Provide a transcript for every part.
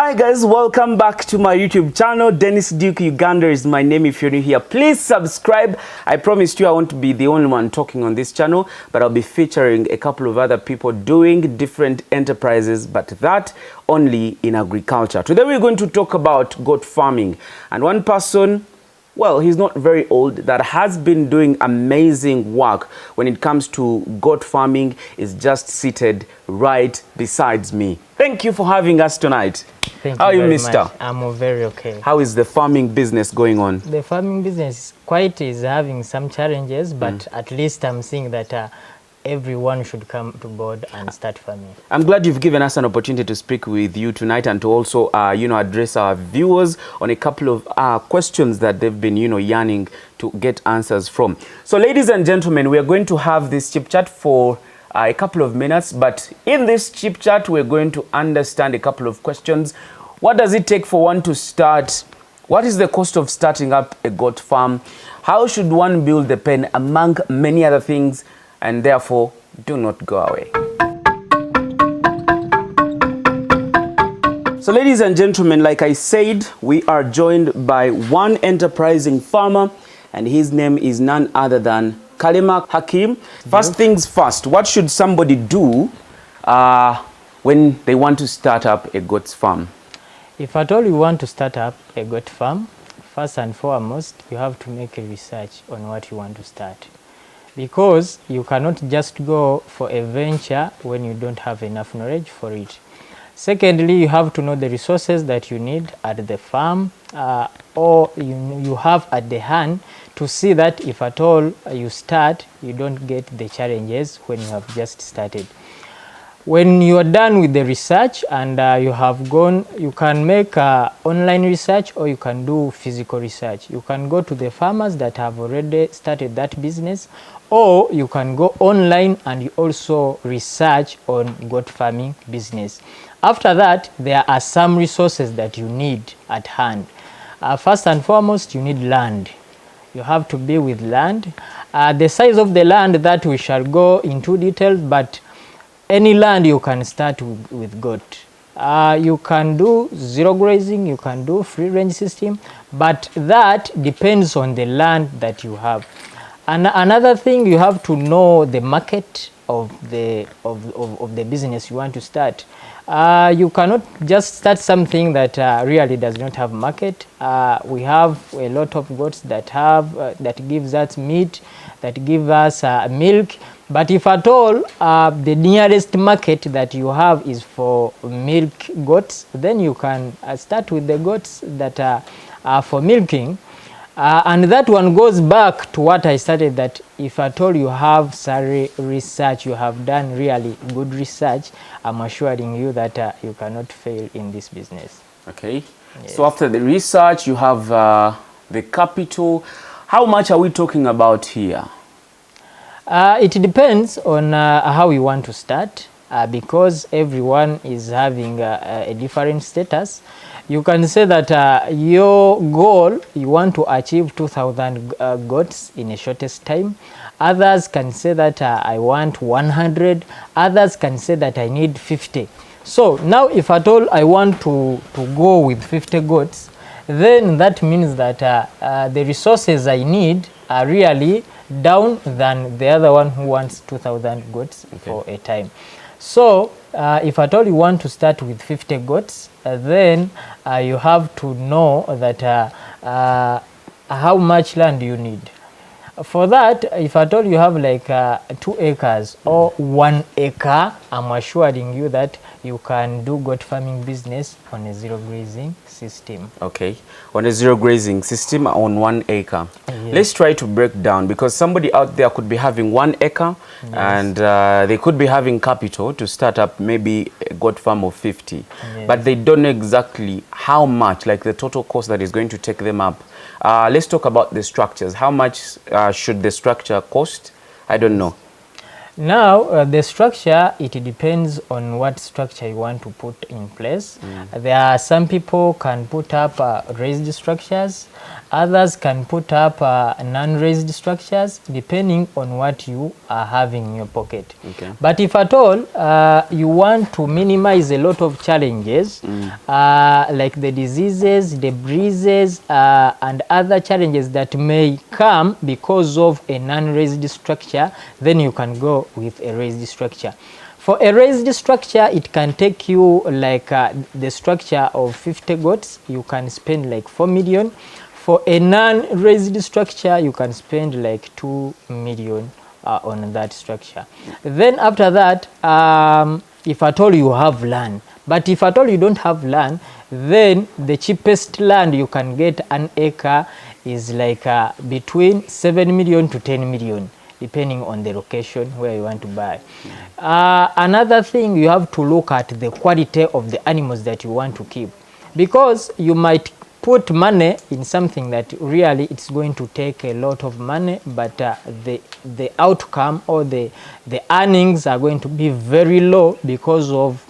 Hi guys, welcome back to my YouTube channel. Dennis Duke Uganda is my name. If you're new here, please subscribe. I promised you I won't be the only one talking on this channel, but I'll be featuring a couple of other people doing different enterprises, but that only in agriculture. Today we're going to talk about goat farming, and one person, well, he's not very old, that has been doing amazing work when it comes to goat farming is just seated right beside me. Thank you for having us tonight. Thank How are you, very mister? much. I'm very okay. How is the farming business going on? The farming business is having some challenges, but at least I'm seeing that everyone should come to board and start farming. I'm glad you've given us an opportunity to speak with you tonight and to also, address our viewers on a couple of questions that they've been, yearning to get answers from. So, ladies and gentlemen, we are going to have this chip chat for a couple of minutes, but in this chip chat, we're going to understand a couple of questions. What does it take for one to start? What is the cost of starting up a goat farm? How should one build the pen, among many other things? And therefore, do not go away. So ladies and gentlemen, like I said, we are joined by one enterprising farmer, and his name is none other than Kalema Hakim. First things first, what should somebody do when they want to start up a goat farm? If at all you want to start up a goat farm, first and foremost, you have to make a research on what you want to start. Because you cannot just go for a venture when you don't have enough knowledge for it. Secondly, you have to know the resources that you need at the farm or you have at the hand to see that if at all you start, you don't get the challenges when you have just started. When you are done with the research and you have gone, you can make online research or you can do physical research. You can go to the farmers that have already started that business, or you can go online and you also research on goat farming business. After that, there are some resources that you need at hand. First and foremost, you need land. You have to be with land. The size of the land that we shall go into details, but any land you can start with goat. You can do zero grazing, you can do free range system, but that depends on the land that you have. And another thing, you have to know the market of the business you want to start. You cannot just start something that really does not have market. We have a lot of goats that have that gives us meat, that give us milk. But if at all the nearest market that you have is for milk goats, then you can start with the goats that are for milking. And that one goes back to what I started, that if at all you have research, you have done really good research, I'm assuring you that you cannot fail in this business. Okay. Yes. So after the research, you have the capital. How much are we talking about here? It depends on how you want to start, because everyone is having a different status. You can say that your goal, you want to achieve 2,000 goats in a shortest time. Others can say that I want 100. Others can say that I need 50. So now if at all I want to go with 50 goats, then that means that the resources I need are really down than the other one who wants 2,000 goats for a time. So if at all you want to start with 50 goats, then you have to know that how much land you need. For that, if at all you have like 2 acres or 1 acre, I'm assuring you that you can do goat farming business on a zero grazing system. Okay, on a zero grazing system on 1 acre. Yes. Let's try to break down, because somebody out there could be having 1 acre, yes, and they could be having capital to start up maybe a goat farm of 50, yes, but they don't know exactly how much, like the total cost that is going to take them up. Let's talk about the structures. How much should the structure cost? I don't know. Now, the structure, it depends on what structure you want to put in place. There are some people can put up raised structures, others can put up non-raised structures, depending on what you are having in your pocket. Okay. But if at all you want to minimize a lot of challenges, like the diseases, the breezes, and other challenges that may come because of a non-raised structure, then you can go with a raised structure. For a raised structure, it can take you like the structure of 50 goats, you can spend like 4 million. For a non-raised structure, you can spend like 2 million on that structure. Then after that, if at all you have land, but if at all you don't have land, then the cheapest land you can get an acre is like between 7 million to 10 million. Depending on the location where you want to buy. Another thing, you have to look at the quality of the animals that you want to keep, because you might put money in something that really it's going to take a lot of money, but the outcome or the earnings are going to be very low because of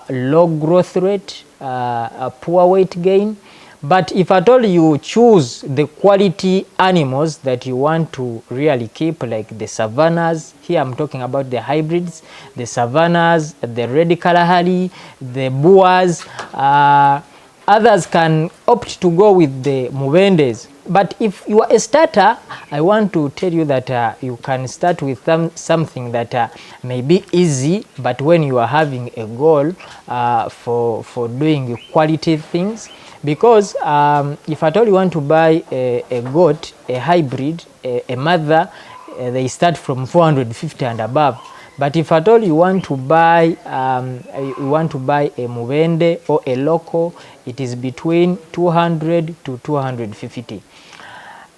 low growth rate, a poor weight gain. But if at all you choose the quality animals that you want to really keep, like the savannas, here I'm talking about the hybrids, the savannas, the red Kalahari, the boas, others can opt to go with the muvendes. But if you are a starter, I want to tell you that you can start with something that may be easy, but when you are having a goal for doing quality things, because if at all you want to buy a goat, a hybrid, a mother, they start from 450 and above. But if at all you want to buy a muvende or a local, it is between 200 to 250.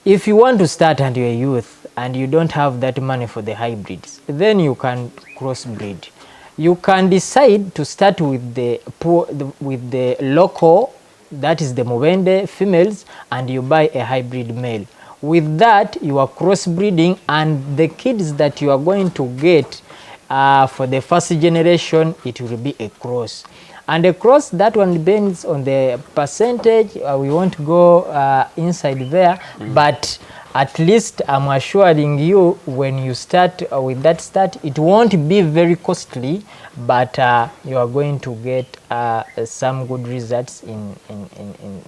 If you want to start and you're a youth and you don't have that money for the hybrids, then you can crossbreed. You can decide to start with the local, that is the muvende females, and you buy a hybrid male. With that, you are crossbreeding, and the kids that you are going to get for the first generation, it will be a cross. And a cross, that one depends on the percentage. We won't go inside there, but at least I'm assuring you, when you start with that start, it won't be very costly, but you are going to get some good results in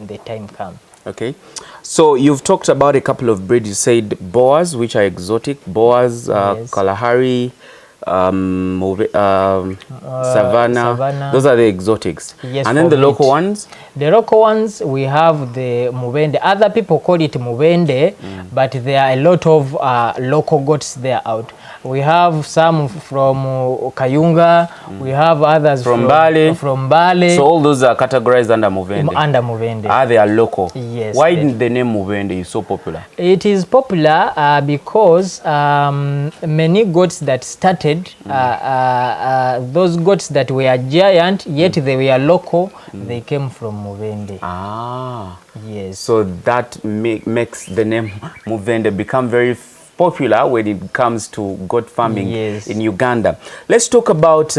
the time come. Okay, so you've talked about a couple of breeds. You said boas, which are exotic, boas, Yes. Kalahari, Savannah. Those are the exotics. Yes, and then the local ones? The local ones, we have the muvende. Other people call it muvende, but there are a lot of local goats there out. We have some from Kayunga, we have others from Bale. So all those are categorized under muvende? Under muvende. They are local? Yes. Why didn't the name muvende is so popular? It is popular because many goats that started, those goats that were giant, yet they were local, they came from muvende. Yes. So that makes the name muvende become very popular when it comes to goat farming. Yes. In Uganda. Let's talk about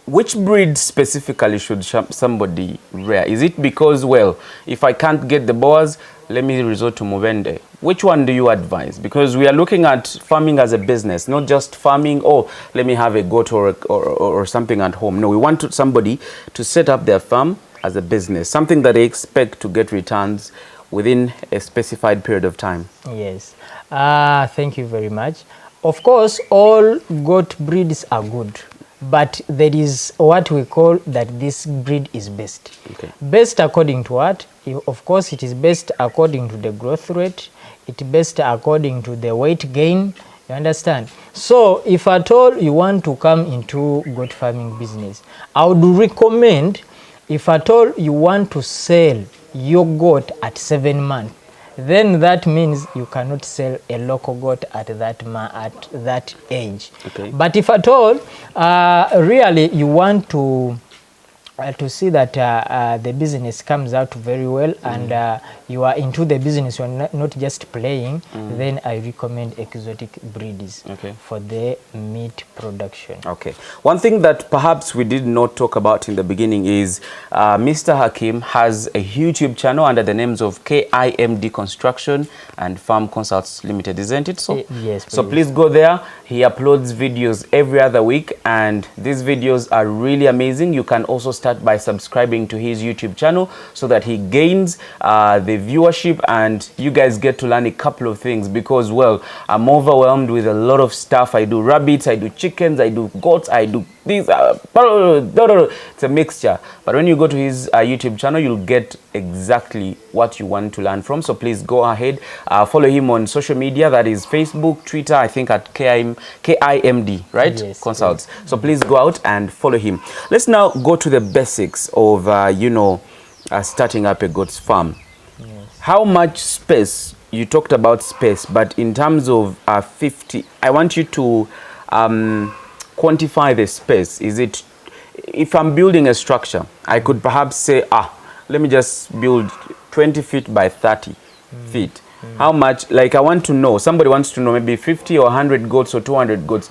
which breed specifically should somebody rear. Is it because, well, if I can't get the boas, let me resort to muvende? Which one do you advise? Because we are looking at farming as a business, not just farming, oh, let me have a goat or something at home. No, we want somebody to set up their farm as a business, something that they expect to get returns within a specified period of time. Yes. Thank you very much. Of course, all goat breeds are good, but there is what we call that this breed is best. Okay. Best according to what? Of course, it is best according to the growth rate. It's best according to the weight gain. You understand? So if at all you want to come into goat farming business, I would recommend, if at all you want to sell your goat at 7 months, then that means you cannot sell a local goat at that age. Okay. But if at all really you want to to see that the business comes out very well and you are into the business, you're not just playing, then I recommend exotic breeds for the meat production. Okay. One thing that perhaps we did not talk about in the beginning is Mr. Hakim has a YouTube channel under the names of KIMD Construction and Farm Consults Limited, isn't it so? Yes, please. So please go there. He uploads videos every other week and these videos are really amazing. You can also start by subscribing to his YouTube channel so that he gains the viewership and you guys get to learn a couple of things, because, well, I'm overwhelmed with a lot of stuff. I do rabbits, I do chickens, I do goats, I do this. It's a mixture. But when you go to his YouTube channel, you'll get exactly what you want to learn from. So please go ahead, follow him on social media. That is Facebook, Twitter, I think at KIMD, right? Yes, Consults. yes. So please go out and follow him. Let's now go to the basics of, starting up a goat's farm. Yes. How much space? You talked about space, but in terms of 50, I want you to quantify the space. Is it, if I'm building a structure, I could perhaps say, let me just build 20 feet by 30 feet. How much, like I want to know, somebody wants to know maybe 50 or 100 goats or 200 goats,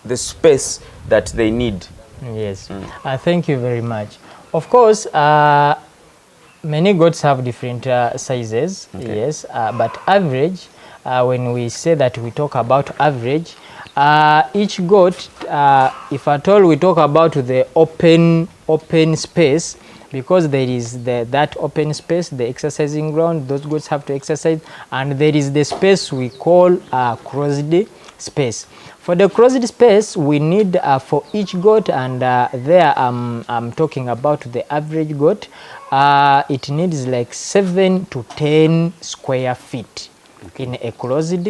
the space that they need. Yes, thank you very much. Of course, many goats have different sizes, yes, but average, when we say that we talk about average, each goat, if at all we talk about the open space, because there is that open space, the exercising ground, those goats have to exercise, and there is the space we call closed space. For the closed space, we need for each goat, and there I'm talking about the average goat, it needs like 7 to 10 square feet in a closed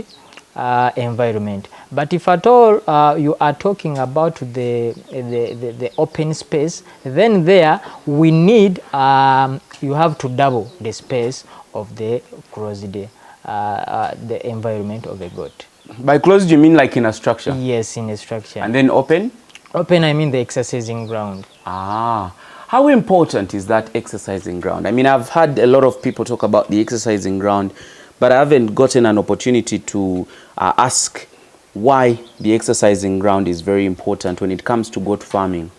environment. But if at all you are talking about the open space, then there we need, you have to double the space of the closed the environment of a goat. By closed, you mean like in a structure? Yes, in a structure. And then open? Open, I mean the exercising ground. How important is that exercising ground? I mean, I've had a lot of people talk about the exercising ground, but I haven't gotten an opportunity to ask why the exercising ground is very important when it comes to goat farming.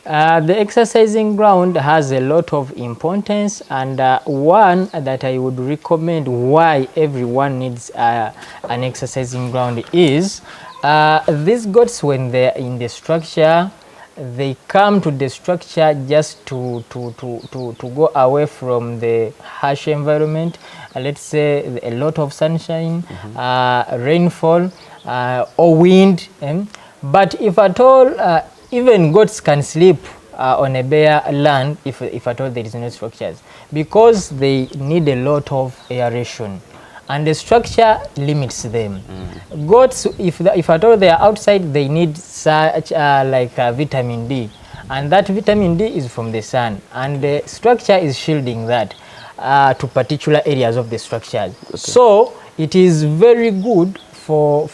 The exercising ground has a lot of importance, and one that I would recommend why everyone needs an exercising ground is these goats, when they're in the structure, they come to the structure just to go away from the harsh environment. Let's say a lot of sunshine, rainfall, or wind. But if at all, even goats can sleep on a bare land if at all there is no structures, because they need a lot of aeration, and the structure limits them. Goats, if at all they are outside, they need such like vitamin D, and that vitamin D is from the sun, and the structure is shielding that to particular areas of the structure. So it is very good for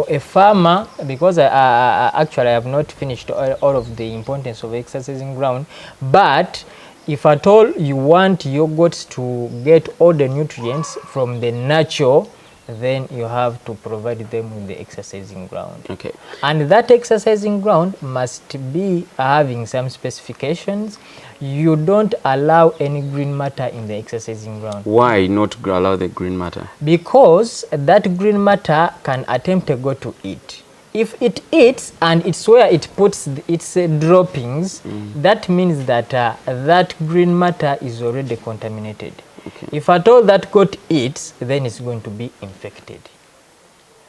a farmer, because actually I have not finished all of the importance of exercising ground, but if at all you want your goats to get all the nutrients from the nature, then you have to provide them with the exercising ground. Okay. And that exercising ground must be having some specifications. You don't allow any green matter in the exercising ground. Why not allow the green matter? Because that green matter can attempt a goat to eat. If it eats and it's where it puts its droppings, that means that that green matter is already contaminated. Okay. If at all that goat eats, then it's going to be infected.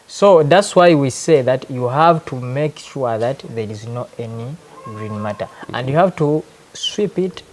So that's why we say that you have to make sure that there is no any green matter. And you have to sweep it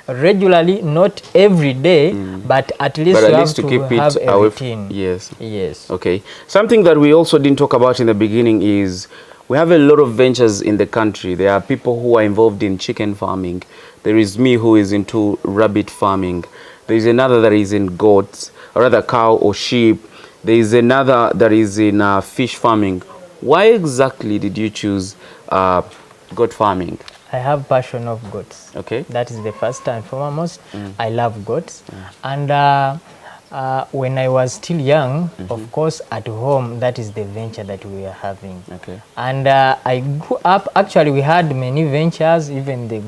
regularly, not every day, but at least you have to keep it a routine. Yes. Yes. Okay. Something that we also didn't talk about in the beginning is we have a lot of ventures in the country. There are people who are involved in chicken farming. There is me who is into rabbit farming. There is another that is in goats, or rather cow or sheep. There is another that is in fish farming. Why exactly did you choose goat farming? I have passion of goats. Okay. That is the first and foremost. I love goats. And when I was still young, of course, at home, that is the venture that we are having. Okay. And I grew up, actually, we had many ventures, even the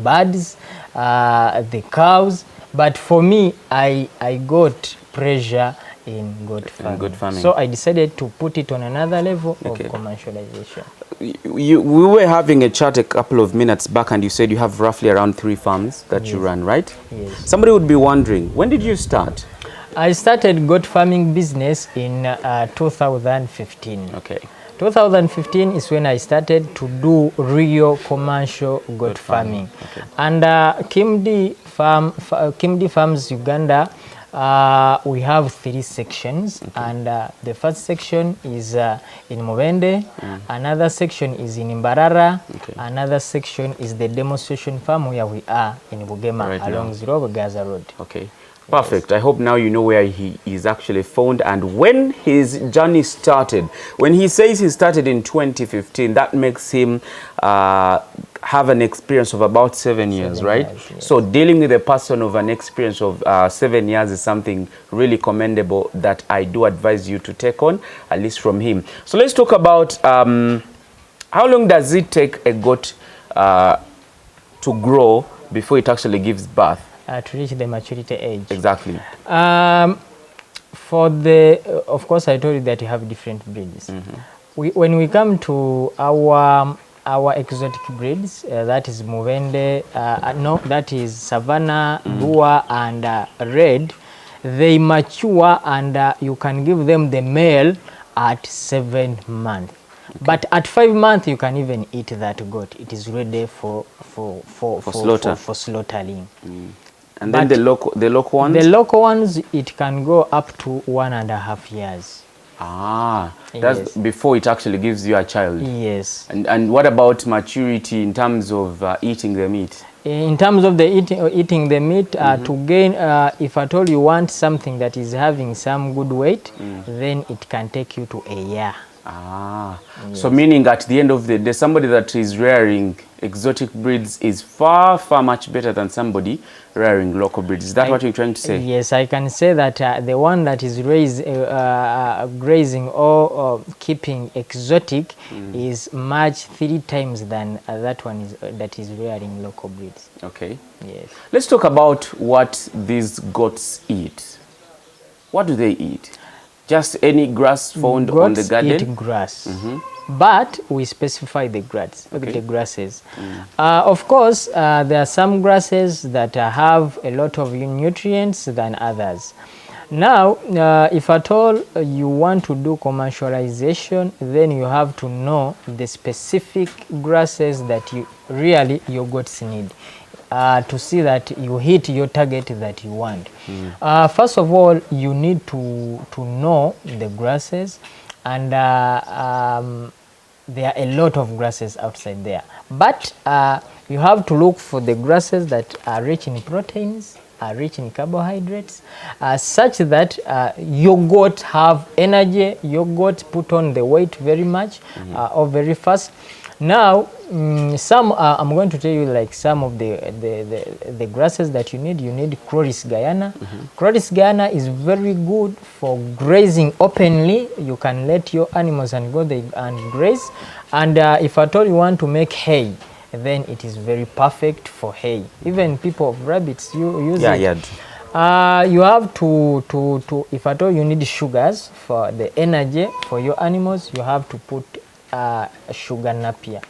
birds, the cows. But for me, I got pressure in goat farming. So I decided to put it on another level of commercialization. We were having a chat a couple of minutes back, and you said you have roughly around 3 farms that you run, right? Yes. Somebody would be wondering, when did you start? I started goat farming business in 2015. Okay. 2015 is when I started to do real commercial goat farming. Okay. And Kimdi Farms Uganda, we have 3 sections, and the first section is in Mubende, another section is in Mbarara, another section is the demonstration farm where we are in Bugema, right, along Gaza Road. Okay. Perfect. I hope now you know where he is actually found and when his journey started. When he says he started in 2015, that makes him have an experience of about 7 years, right? Yes. So dealing with a person of an experience of 7 years is something really commendable that I do advise you to take on, at least from him. So let's talk about how long does it take a goat to grow before it actually gives birth? To reach the maturity age. Exactly. For the, of course, I told you that you have different breeds. When we come to our exotic breeds, that is Muvende, no, that is Savannah, Lua, and Red, they mature and you can give them the male at 7 months. Okay. But at 5 months, you can even eat that goat. It is ready for slaughtering. And then the local ones? The local ones, it can go up to 1.5 years. Ah, that's before it actually gives you a child. Yes. And what about maturity in terms of eating the meat? In terms of the eating the meat, to gain, if at all you want something that is having some good weight, then it can take you to a year. Ah, yes. So meaning at the end of the day, somebody that is rearing exotic breeds is far much better than somebody rearing local breeds. Is that what you're trying to say? Yes, I can say that the one that is raised grazing or keeping exotic is much 3 times than that one that is rearing local breeds. Okay. Yes. Let's talk about what these goats eat. What do they eat? Just any grass found on the garden? Goats eat grass. But we specify the grasses. Of course, there are some grasses that have a lot of nutrients than others. Now, if at all you want to do commercialization, then you have to know the specific grasses that really your goats need. To see that you hit your target that you want. First of all, you need to know the grasses, and there are a lot of grasses outside there. But you have to look for the grasses that are rich in proteins, are rich in carbohydrates, such that your goat have energy, your goat put on the weight very much or very fast. Now, some I'm going to tell you like some of the grasses that you need. You need Chloris Guyana. Chloris Guyana is very good for grazing openly. You can let your animals and go there and graze. And if at all you want to make hay, then it is very perfect for hay. Even people of rabbits use it. You have to if at all you need sugars for the energy for your animals, you have to put sugar napier,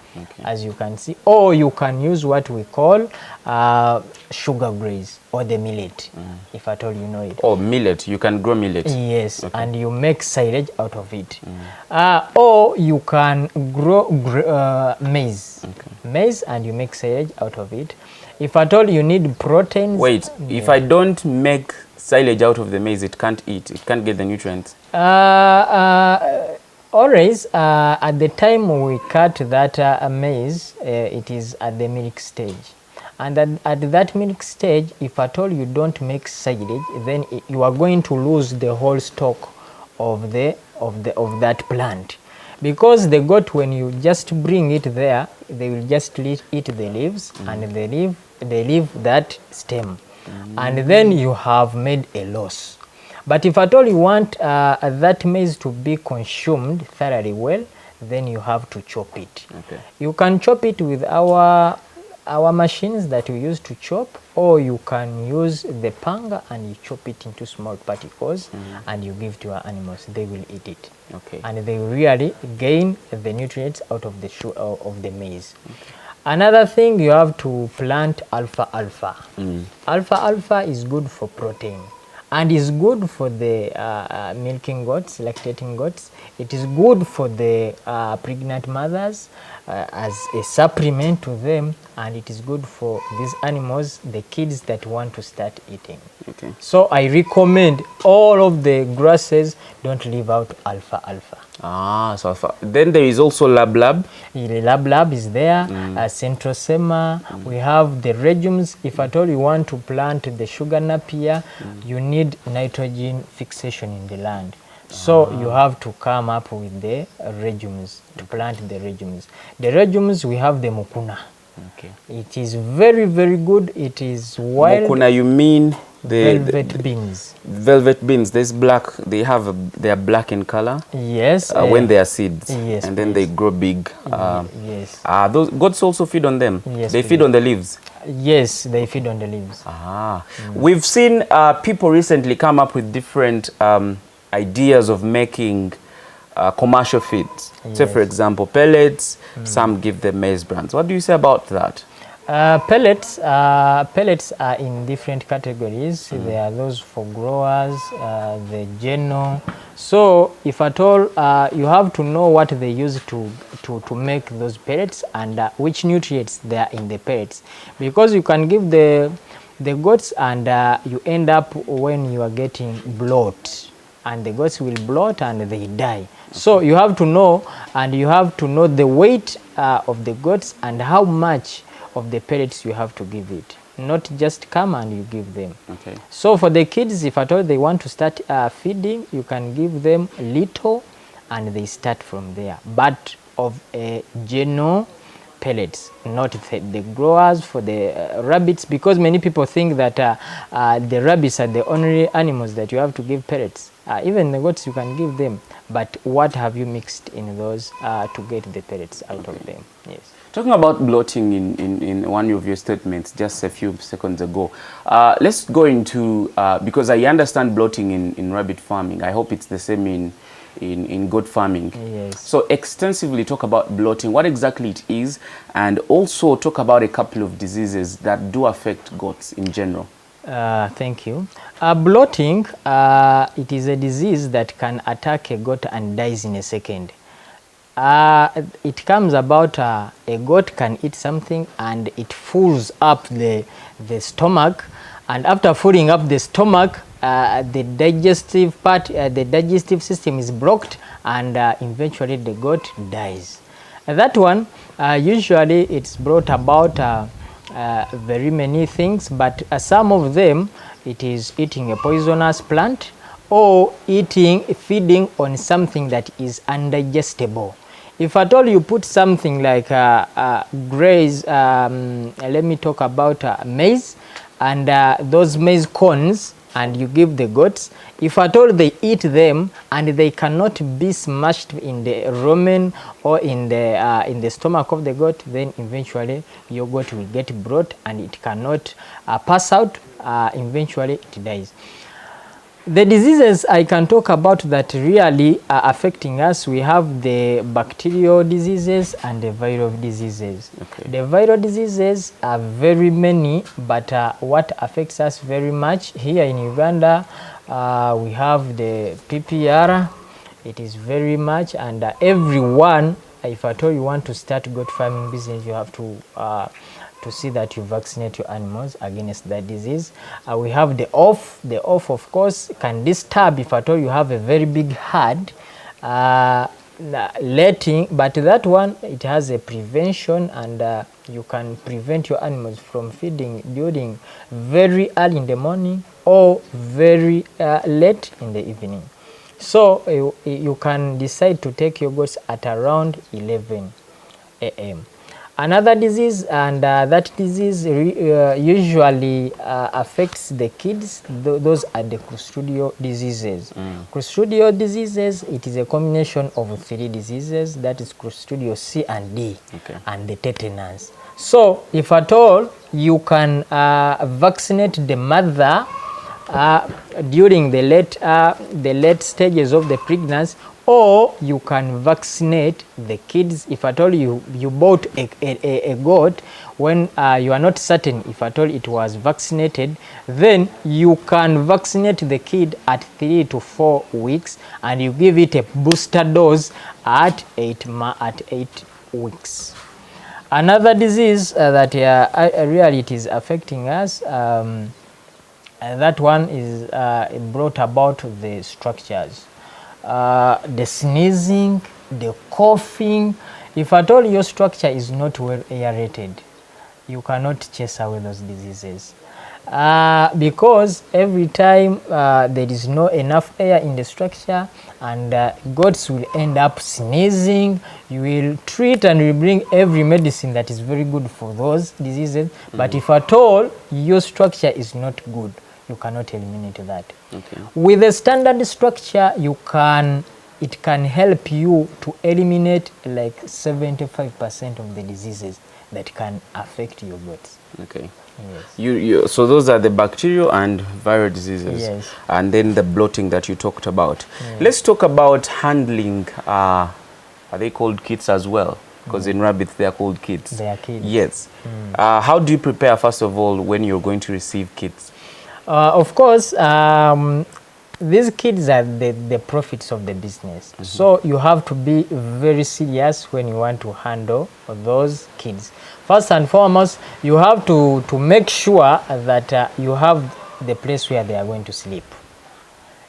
as you can see, or you can use what we call sugar graze or the millet, if at all you know it. Oh, millet, you can grow millet. Yes, and you make silage out of it. Or you can grow maize, maize, and you make silage out of it. If at all you need proteins. Wait, if I don't make silage out of the maize, it can't eat, it can't get the nutrients. Always, at the time we cut that maize, it is at the milk stage. And at that milk stage, if at all you don't make silage, then you are going to lose the whole stock of that plant. because the goat, when you just bring it there, they will just eat the leaves, and they leave that stem, and then you have made a loss. But if at all you want that maize to be consumed thoroughly well, then you have to chop it. Okay. You can chop it with our machines that we use to chop, or you can use the panga and you chop it into small particles and you give to your animals. They will eat it. Okay. And they will really gain the nutrients out of the maize. Okay. Another thing, you have to plant alfalfa. Alfalfa is good for protein and is good for the milking goats, lactating goats. It is good for the pregnant mothers as a supplement to them, and it is good for these animals, the kids that want to start eating. Okay. So I recommend all of the grasses, don't leave out alfalfa. Ah, so then there is also lab. Lab is there, centrosema. We have the legumes. If at all you want to plant the sugar napier, you need nitrogen fixation in the land. So you have to come up with the legumes to plant the legumes. The legumes, we have the mukuna. Okay. It is very, very good. It is wild. Mukuna, you mean the velvet beans. Velvet beans. There's black. They are black in color. Yes. When they are seeds. Yes. And then they grow big. Yes. Those goats also feed on them. Yes. They feed on the leaves. Yes, they feed on the leaves. We've seen people recently come up with different ideas of making commercial feeds. Yes. Say, for example, pellets. Some give them maize brands. What do you say about that? Pellets are in different categories. There are those for growers, the general. So if at all, you have to know what they use to make those pellets and which nutrients they are in the pellets, because you can give the goats and you end up when you are getting bloat, and the goats will bloat and they die. So you have to know, and you have to know the weight of the goats and how much of the pellets you have to give it, not just come and you give them. Okay. So for the kids, if at all they want to start feeding, you can give them little and they start from there, but of a general pellets, not the growers for the rabbits, because many people think that the rabbits are the only animals that you have to give pellets. Even the goats you can give them, but what have you mixed in those to get the pellets out of them? Yes. Talking about bloating in one of your statements just a few seconds ago, let's go into, because I understand bloating in rabbit farming. I hope it's the same in goat farming. Yes. So extensively talk about bloating, what exactly it is, and also talk about a couple of diseases that do affect goats in general. Thank you. Bloating, it is a disease that can attack a goat and dies in a second. It comes about a goat can eat something and it fills up the stomach, and after filling up the stomach, the digestive part, the digestive system is blocked, and eventually the goat dies. That one, usually it's brought about very many things, but some of them, it is eating a poisonous plant or feeding on something that is undigestible. If at all you put something like graze, let me talk about maize, and those maize corns, and you give the goats, if at all they eat them and they cannot be smashed in the rumen or in the stomach of the goat, then eventually your goat will get bloat and it cannot pass out. Eventually it dies. The diseases I can talk about that really are affecting us, we have the bacterial diseases and the viral diseases. Okay. The viral diseases are very many, but what affects us very much here in Uganda, we have the PPR. It is very much, and everyone, if at all you want to start goat farming business, you have to see that you vaccinate your animals against that disease. We have the off. The off, of course, can disturb if at all you have a very big herd. But that one, it has a prevention, and you can prevent your animals from feeding during very early in the morning or very late in the evening. So you can decide to take your goats at around 11 a.m. Another disease, and that disease usually affects the kids. Those are the clostridial diseases. Clostridial diseases, it is a combination of 3 diseases, that is Clostridial C and D, and the tetanus. So if at all you can vaccinate the mother during the late stages of the pregnancy, or you can vaccinate the kids if at all you bought a goat when you are not certain if at all it was vaccinated, then you can vaccinate the kid at 3 to 4 weeks, and you give it a booster dose at 8 weeks. Another disease that really it is affecting us, that one is brought about the structures. The sneezing, the coughing. If at all your structure is not well aerated, you cannot chase away those diseases. Because every time there is no enough air in the structure, and goats will end up sneezing, you will treat and will bring every medicine that is very good for those diseases. But if at all your structure is not good, you cannot eliminate that. With a standard structure, it can help you to eliminate like 75% of the diseases that can affect your goats. Yes. So those are the bacterial and viral diseases. Yes. And then the bloating that you talked about. Let's talk about handling. Are they called kits as well? Because in rabbits they are called kits. They are kids. Yes. How do you prepare, first of all, when you're going to receive kits? Of course, these kids are the profits of the business. So you have to be very serious when you want to handle those kids. First and foremost, you have to make sure that you have the place where they are going to sleep.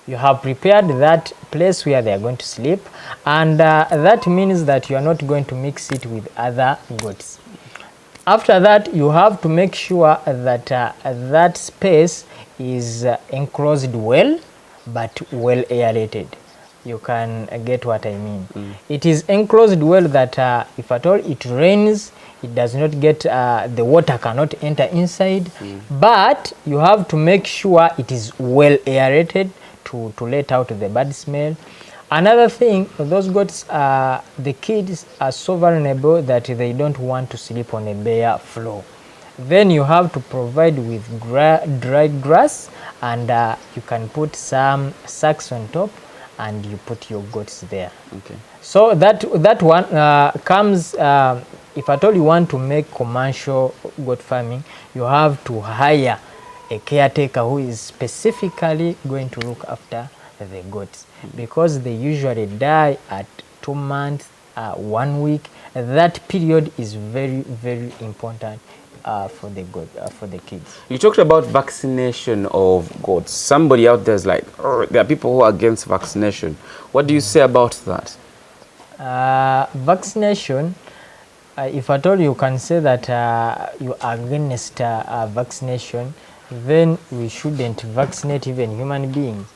You have prepared that place where they are going to sleep, and that means that you are not going to mix it with other goats. After that, you have to make sure that that space is enclosed well, but well aerated. You can get what I mean. It is enclosed well that if at all it rains, it does not get, the water cannot enter inside, but you have to make sure it is well aerated to let out the bad smell. Another thing, those goats, the kids are so vulnerable that they don't want to sleep on a bare floor. Then you have to provide with dry grass, and you can put some sacks on top, and you put your goats there. So that one comes, if at all you want to make commercial goat farming, you have to hire a caretaker who is specifically going to look after the goats, because they usually die at 2 months, 1 week. That period is very, very important for the kids. You talked about vaccination of goats. Somebody out there is like, there are people who are against vaccination. What do you say about that? Vaccination, if at all you can say that you are against vaccination, then we shouldn't vaccinate even human beings.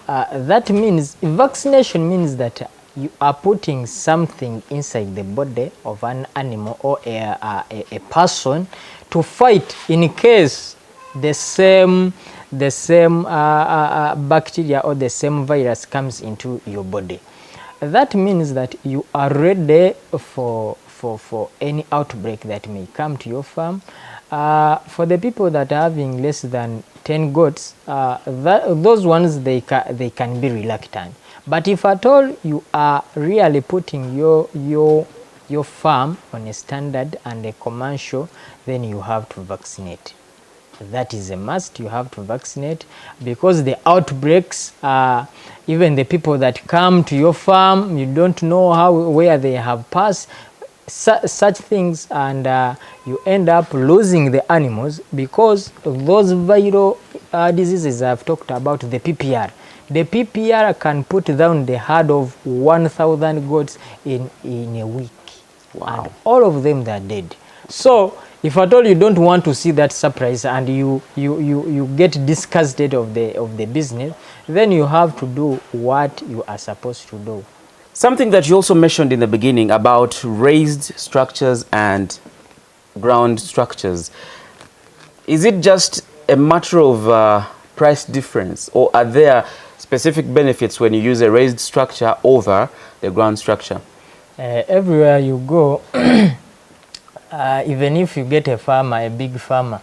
That means, vaccination means that you are putting something inside the body of an animal or a person to fight in case the same bacteria or the same virus comes into your body. That means that you are ready for any outbreak that may come to your farm. For the people that are having less than 10 goats, those ones they can be reluctant. But if at all you are really putting your farm on a standard and a commercial, then you have to vaccinate. That is a must. You have to vaccinate, because the outbreaks, even the people that come to your farm, you don't know where they have passed such things, and you end up losing the animals because of those viral diseases I've talked about. The PPR. The PPR can put down the herd of 1,000 goats in a week. Wow. And all of them, they are dead. So If at all you don't want to see that surprise and you get disgusted of the business, then you have to do what you are supposed to do. Something that you also mentioned in the beginning about raised structures and ground structures. Is it just a matter of price difference, or are there specific benefits when you use a raised structure over the ground structure? Everywhere you go, even if you get a farmer, a big farmer,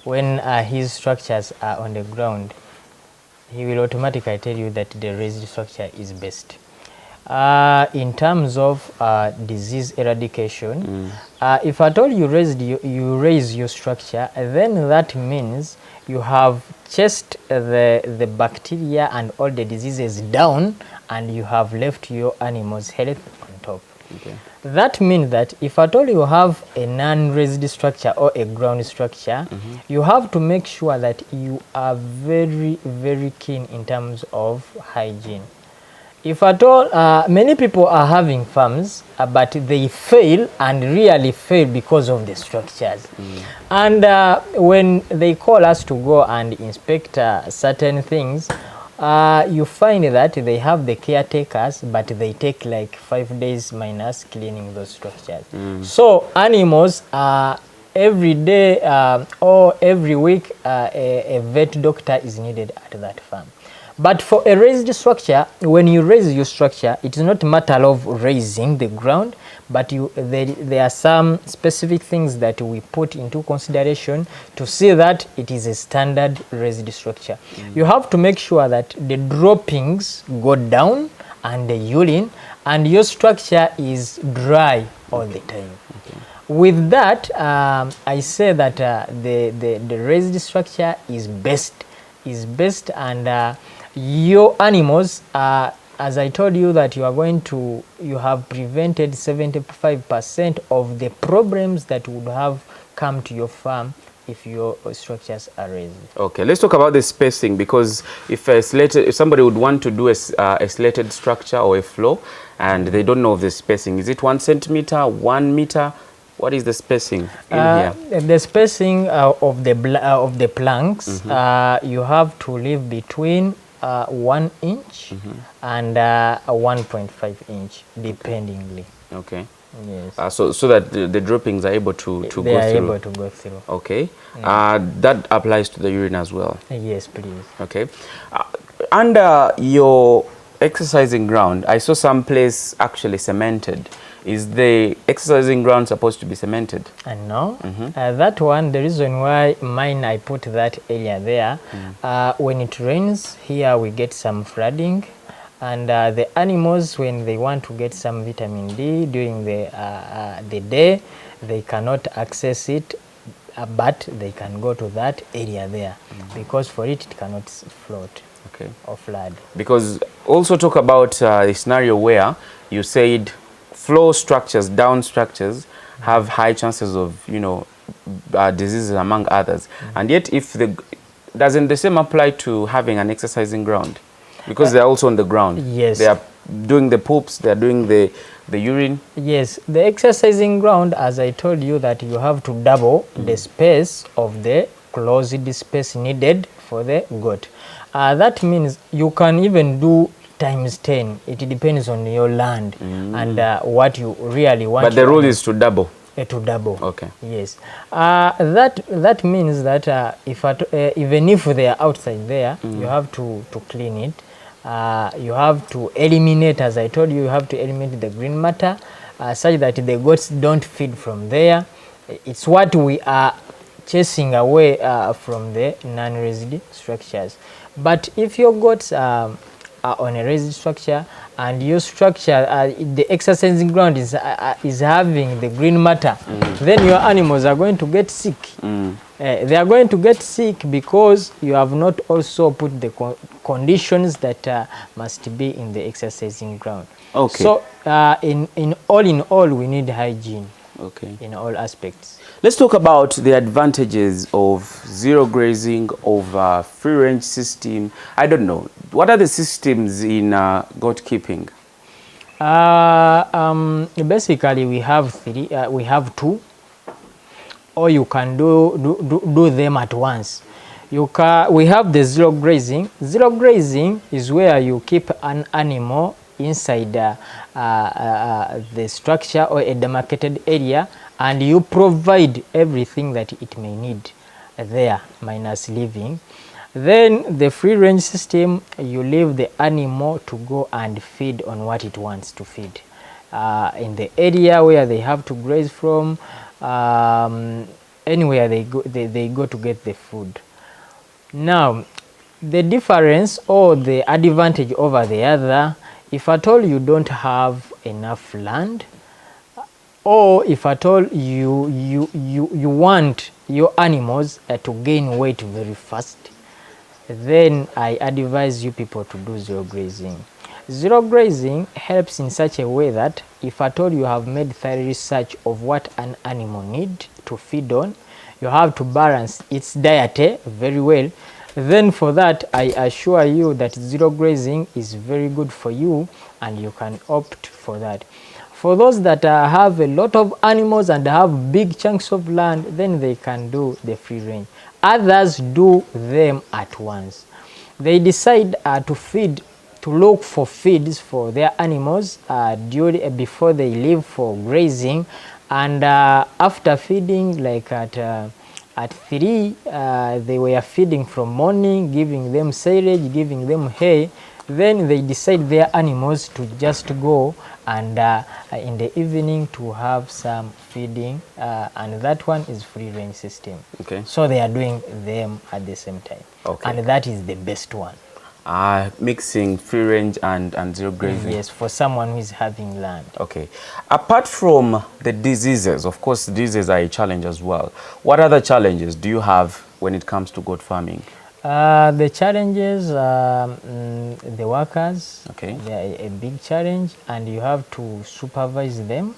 when his structures are on the ground, he will automatically tell you that the raised structure is best. In terms of disease eradication, if at all you raise your structure, then that means you have chased the bacteria and all the diseases down, and you have left your animals' health on top. Okay. That means that if at all you have a non-raised structure or a ground structure, you have to make sure that you are very, very keen in terms of hygiene. If at all, many people are having farms, but they fail and really fail because of the structures. And when they call us to go and inspect certain things, you find that they have the caretakers, but they take like 5 days minus cleaning those structures. So animals, every day or every week, a vet doctor is needed at that farm. But for a raised structure, when you raise your structure, it is not a matter of raising the ground, but there are some specific things that we put into consideration to see that it is a standard raised structure. You have to make sure that the droppings go down and the urine, and your structure is dry all the time. With that, I say that the raised structure is best, and your animals, as I told you, that you have prevented 75% of the problems that would have come to your farm if your structures are raised. Okay, let's talk about the spacing, because if somebody would want to do a slated structure or a floor and they don't know of the spacing, is it 1 centimeter, 1 meter? What is the spacing in here? The spacing of the planks, you have to leave between 1 inch and 1.5 inch, dependingly. Okay. Yes. So that the droppings are able to go through. They are able to go through. Okay. That applies to the urine as well. Yes, please. Okay. Under your exercising ground, I saw some place actually cemented. Is the exercising ground supposed to be cemented? No. That one, the reason why mine, I put that area there, when it rains, here we get some flooding, and the animals, when they want to get some vitamin D during the day, they cannot access it, but they can go to that area there, because for it cannot float. Okay. Or flood. Because also talk about a scenario where you said floor structures, down structures have high chances of, diseases among others. And yet, doesn't the same apply to having an exercising ground? Because they're also on the ground. Yes. They are doing the poops, they're doing the urine. Yes, the exercising ground, as I told you, that you have to double the space of the closed space needed for the goat. That means you can even do times 10. It depends on your land and what you really want. But the rule is to double. To double. Okay. Yes. That means that even if they are outside there, you have to clean it. You have to eliminate, as I told you, you have to eliminate the green matter such that the goats don't feed from there. It's what we are chasing away from the non-raised structures. But if your goats are on a raised structure and your structure, the exercising ground is having the green matter, then your animals are going to get sick. They are going to get sick because you have not also put the conditions that must be in the exercising ground. Okay. So in all, we need hygiene. Okay. In all aspects. Let's talk about the advantages of zero grazing over free range system. I don't know. What are the systems in goat keeping? Basically, we have two. or you can do them at once. We have the zero grazing. Zero grazing is where you keep an animal inside the structure or a demarcated area, and you provide everything that it may need there minus living. Then the free range system, you leave the animal to go and feed on what it wants to feed in the area where they have to graze from. Anywhere they go to get the food. Now, the difference or the advantage over the other, if at all you don't have enough land, or if at all you want your animals to gain weight very fast, then I advise you people to do zero grazing. Zero grazing helps in such a way that if at all you have made thorough research of what an animal needs to feed on, you have to balance its diet very well. Then for that, I assure you that zero grazing is very good for you, and you can opt for that. For those that have a lot of animals and have big chunks of land, then they can do the free range. Others do them at once. They decide to look for feeds for their animals before they leave for grazing, and after feeding, like at 3, they were feeding from morning, giving them silage, giving them hay. Then they decide their animals to just go and in the evening to have some feeding, and that one is free range system. Okay. So they are doing them at the same time. Okay. And that is the best one. Mixing free range and zero grazing. Yes, for someone who is having land. Okay. Apart from the diseases, of course, diseases are a challenge as well. What other challenges do you have when it comes to goat farming? The challenges, the workers, okay, they are a big challenge, and you have to supervise them.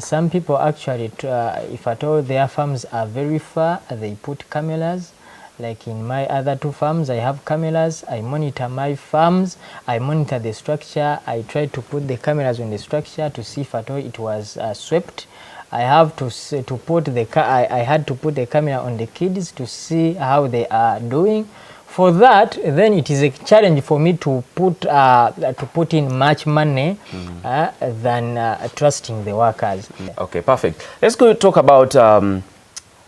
Some people actually, if at all their farms are very far, they put cameras. Like in my other 2 farms, I have cameras. I monitor my farms. I monitor the structure. I try to put the cameras on the structure to see if at all it was swept. I have to put the I had to put the camera on the kids to see how they are doing. For that, then it is a challenge for me to put in much money than trusting the workers. Okay, perfect. Let's go talk about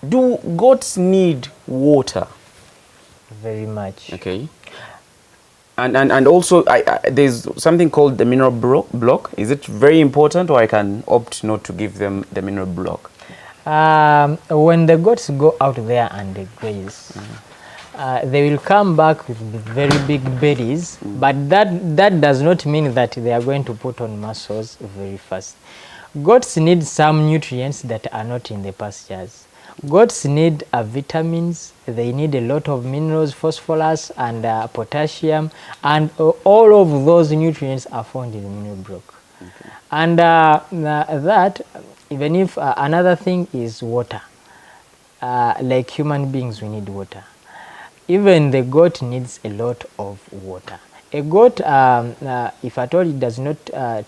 do goats need water? Very much. Okay. And also there's something called the mineral block. Is it very important, or I can opt not to give them the mineral block? When the goats go out there and they graze, they will come back with very big bellies, but that does not mean that they are going to put on muscles very fast. Goats need some nutrients that are not in the pastures. Goats need vitamins, they need a lot of minerals, phosphorus and potassium, and all of those nutrients are found in the mineral block. Okay. And that, even if another thing is water, like human beings, we need water. Even the goat needs a lot of water. A goat, if at all it does not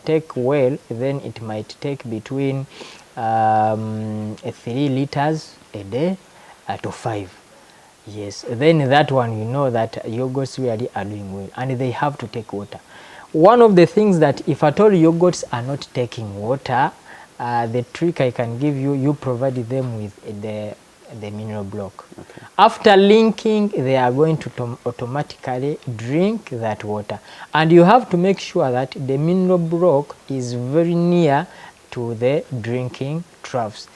take well, then it might take between 3 liters a day to 5. Yes, then that one, you know that your goats really are doing well, and they have to take water. One of the things that if at all your goats are not taking water, the trick I can give you, you provide them with the mineral block. Okay. After linking, they are going to automatically drink that water, and you have to make sure that the mineral block is very near to the drinking troughs.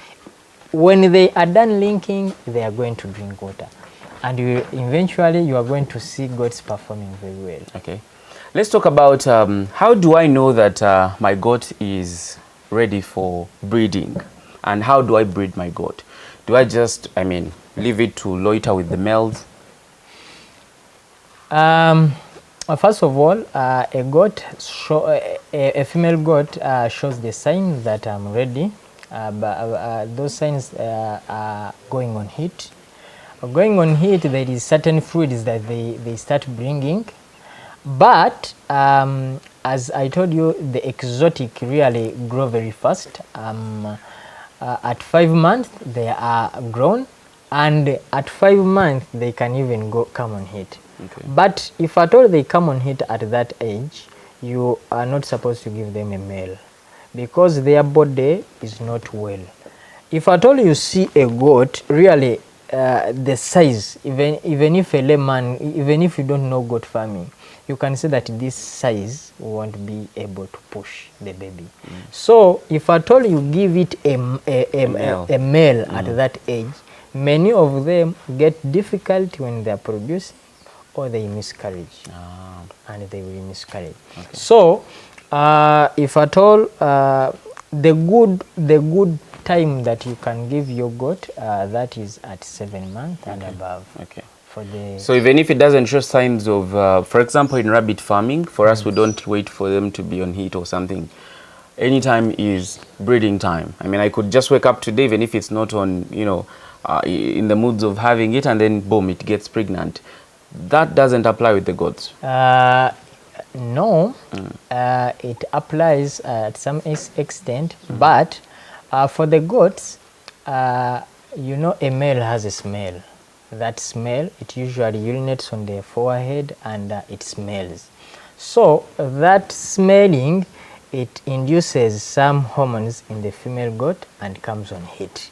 When they are done linking, they are going to drink water, and eventually you are going to see goats performing very well. Okay, let's talk about how do I know that my goat is ready for breeding, and how do I breed my goat? Do I just, leave it to loiter with the males? First of all, a female goat shows the sign that I'm ready. Those signs are going on heat. Going on heat, there is certain fluids that they start bringing. But as I told you, the exotic really grow very fast. at 5 months they are grown, and at 5 months they can even come on heat. Okay. But if at all they come on heat at that age, you are not supposed to give them a male, because their body is not well. If at all you see a goat, really the size, even if a layman, even if you don't know goat farming, you can see that this size won't be able to push the baby. So if at all you give it a male at that age, many of them get difficulty when they are producing, or they miscarriage, and they will miscarriage. Okay. So if at all the good time that you can give your goat, that is at 7 months and above. Okay. For the So even if it doesn't show signs of, for example, in rabbit farming, for us, we don't wait for them to be on heat or something. Any time is breeding time. I mean, I could just wake up today, even if it's not on, you know, in the moods of having it, and then boom, it gets pregnant. That doesn't apply with the goats. No, it applies at some extent, but for the goats, you know, a male has a smell. That smell, it usually urinates on their forehead, and it smells. So that smelling, it induces some hormones in the female goat and comes on heat.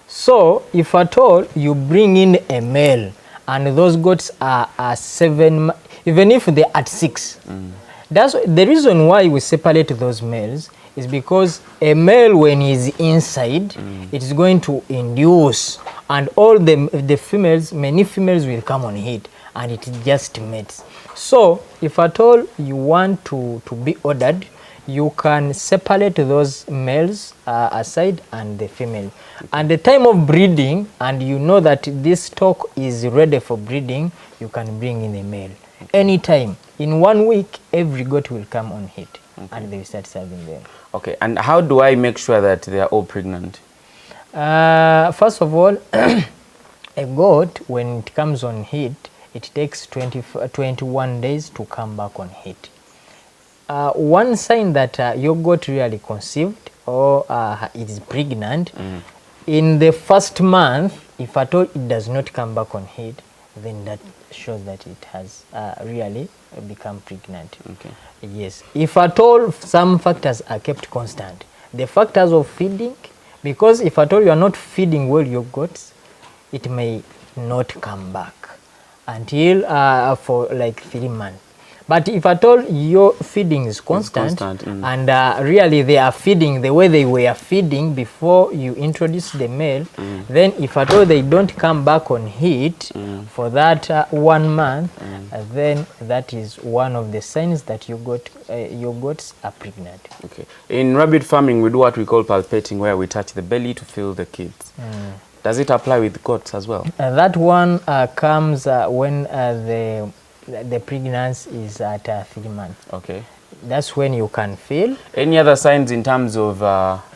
So if at all you bring in a male and those goats are 7, even if they're at 6, that's the reason why we separate those males, is because a male, when he's inside, it is going to induce, and all the females, many females will come on heat, and it just mates. So if at all you want to be ordered, you can separate those males aside and the female. And the time of breeding, and you know that this stock is ready for breeding, you can bring in a male. Anytime. In 1 week, every goat will come on heat, and they will start serving them. Okay, and how do I make sure that they are all pregnant? First of all, a goat, when it comes on heat, it takes 21 days to come back on heat. One sign that your goat really conceived or it is pregnant, in the first month, if at all it does not come back on heat, then that shows that it has really become pregnant. Okay. Yes. If at all some factors are kept constant, the factors of feeding, because if at all you are not feeding well your goats, it may not come back until for like 3 months. But if at all your feeding is constant, and really they are feeding the way they were feeding before you introduce the male, then if at all they don't come back on heat for that 1 month, then that is one of the signs that your goats are pregnant. Okay. In rabbit farming, we do what we call palpating, where we touch the belly to feel the kids. Does it apply with goats as well? That one comes when the pregnancy is at 3 months. Okay. That's when you can feel. Any other signs in terms of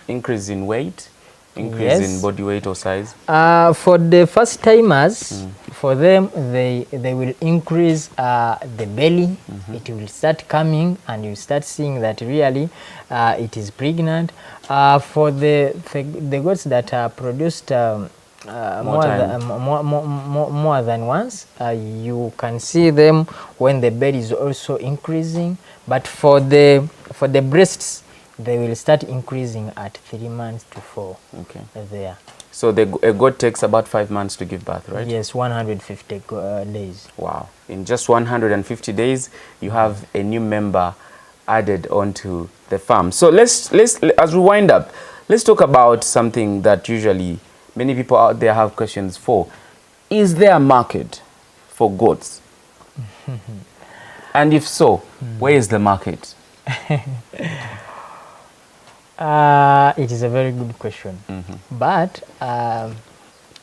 increase in weight, increase in body weight or size? For the first timers, for them, they will increase the belly. It will start coming, and you start seeing that really it is pregnant. For the goats that are produced more than once, you can see them when the belly is also increasing. But for the breasts, they will start increasing at 3 months to 4. Okay. There. So a goat takes about 5 months to give birth, right? Yes, 150 days. Wow! In just 150 days, you have a new member added onto the farm. So let's as we wind up, let's talk about something that usually many people out there have questions for. Is there a market for goats? And if so, where is the market? It is a very good question. But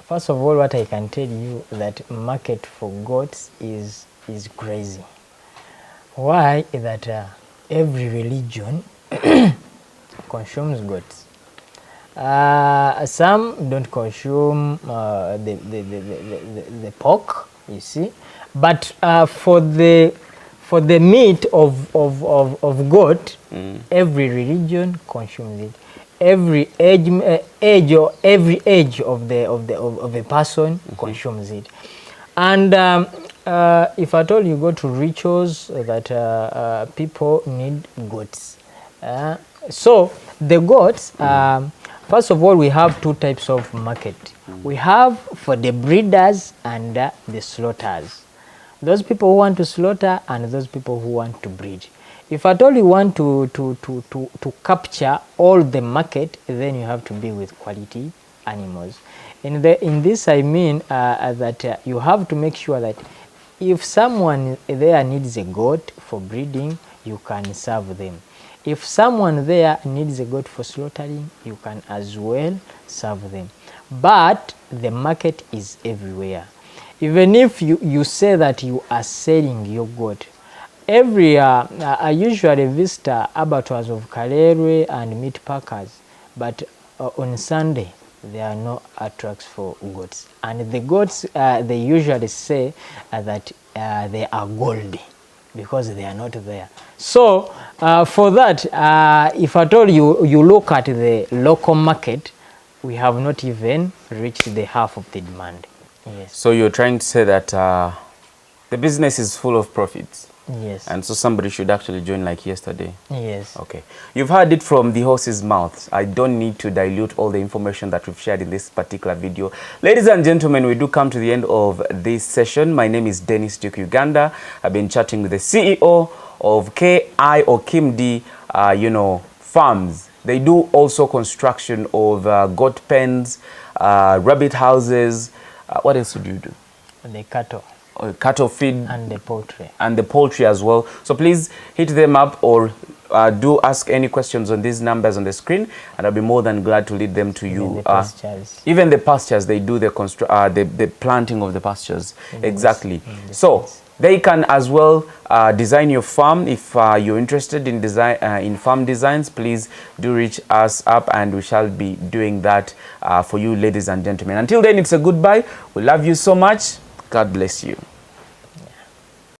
first of all, what I can tell you, that market for goats is crazy. Why? That every religion consumes goats. Some don't consume the pork, you see, but for the meat of goat, every religion consumes it. every age or every age of a person consumes it. And if at all you go to rituals that people need goats. So the goats, first of all, we have two types of market. We have for the breeders and the slaughters. Those people who want to slaughter and those people who want to breed. If at all you want to capture all the market, then you have to be with quality animals. In this I mean that you have to make sure that if someone there needs a goat for breeding, you can serve them. If someone there needs a goat for slaughtering, you can as well serve them. But the market is everywhere. Even if you say that you are selling your goat, I usually visit abattoirs of Karere and meat packers, but on Sunday there are no attracts for goats. And the goats, they usually say that they are gold because they are not there. So for that, if at all you look at the local market, we have not even reached the half of the demand. Yes. So you're trying to say that the business is full of profits. Yes. And so somebody should actually join like yesterday. Yes. Okay. You've heard it from the horse's mouth. I don't need to dilute all the information that we've shared in this particular video. Ladies and gentlemen, we do come to the end of this session. My name is Dennis Duke Uganda. I've been chatting with the CEO of KI or KIMD, farms. They do also construction of goat pens, rabbit houses. What else do you do? The cattle. Cattle feed and the poultry as well. So please hit them up or do ask any questions on these numbers on the screen, and I'll be more than glad to lead them to you. Even the pastures. Even the pastures, they do the planting of the pastures. Yes. Exactly. So they can as well design your farm. If you're interested in in farm designs, please do reach us up, and we shall be doing that for you, ladies and gentlemen. Until then, it's a goodbye. We love you so much. God bless you.